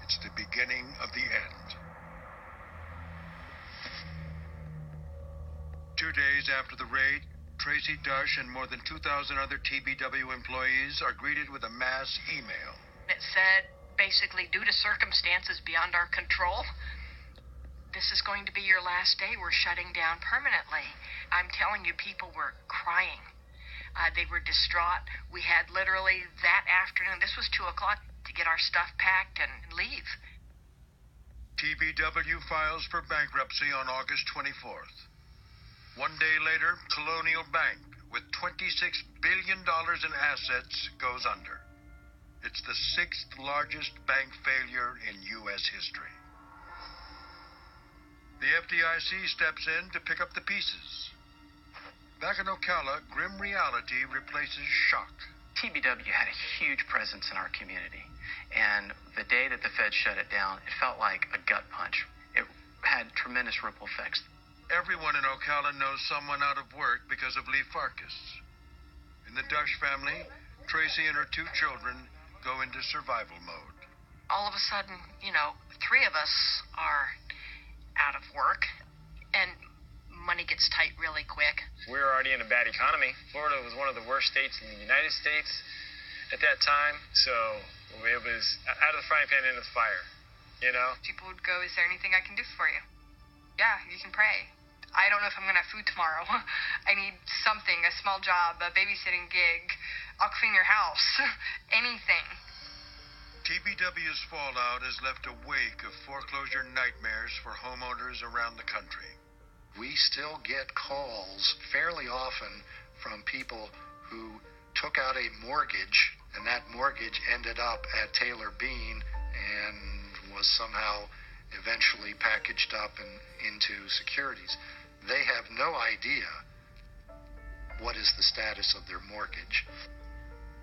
It's the beginning of the end. 2 days after the raid, Tracy Dush and more than 2,000 other TBW employees are greeted with a mass email. It said, basically, due to circumstances beyond our control, this is going to be your last day. We're shutting down permanently. I'm telling you, people were crying. They were distraught. We had literally that afternoon, this was 2 o'clock, to get our stuff packed and leave. TBW files for bankruptcy on August 24th. 1 day later, Colonial Bank, with $26 billion in assets, goes under. It's the 6th largest bank failure in U.S. history. The FDIC steps in to pick up the pieces. Back in Ocala, grim reality replaces shock. TBW had a huge presence in our community, and the day that the Fed shut it down, it felt like a gut punch. It had tremendous ripple effects. Everyone in Ocala knows someone out of work because of Lee Farkas. In the Dush family, Tracy and her 2 children go into survival mode. All of a sudden, 3 of us are out of work, and money gets tight really quick. We were already in a bad economy. Florida was one of the worst states in the United States at that time, so it was out of the frying pan into the fire, People would go, is there anything I can do for you? Yeah, you can pray. I don't know if I'm going to have food tomorrow. I need something, a small job, a babysitting gig. I'll clean your house. Anything. TBW's fallout has left a wake of foreclosure nightmares for homeowners around the country. We still get calls fairly often from people who took out a mortgage, and that mortgage ended up at Taylor Bean and was somehow eventually packaged up and into securities. They have no idea what is the status of their mortgage.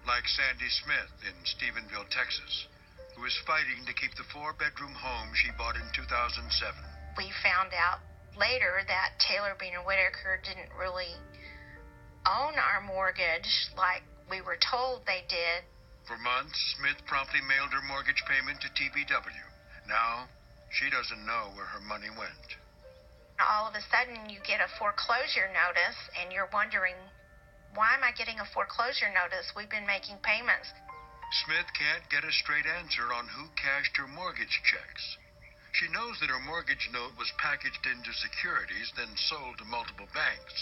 Like Sandy Smith in Stephenville, Texas, who is fighting to keep the 4-bedroom home she bought in 2007. We found out later that Taylor Bean and Whitaker didn't really own our mortgage like we were told they did. For months, Smith promptly mailed her mortgage payment to TBW. Now, she doesn't know where her money went. All of a sudden, you get a foreclosure notice, and you're wondering, why am I getting a foreclosure notice? We've been making payments. Smith can't get a straight answer on who cashed her mortgage checks. She knows that her mortgage note was packaged into securities, then sold to multiple banks.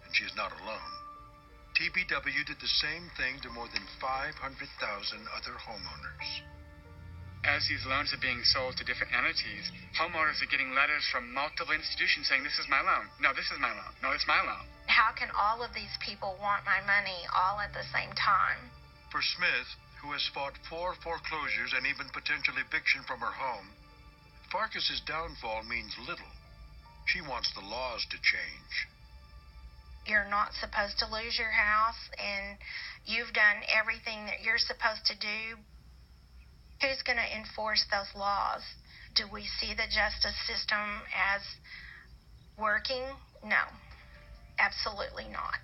And she's not alone. TBW did the same thing to more than 500,000 other homeowners. As these loans are being sold to different entities, homeowners are getting letters from multiple institutions saying, this is my loan. No, this is my loan. No, it's my loan. How can all of these people want my money all at the same time? For Smith, who has fought 4 foreclosures and even potential eviction from her home, Farkas's downfall means little. She wants the laws to change. You're not supposed to lose your house, and you've done everything that you're supposed to do. Who's going to enforce those laws? Do we see the justice system as working? No, absolutely not.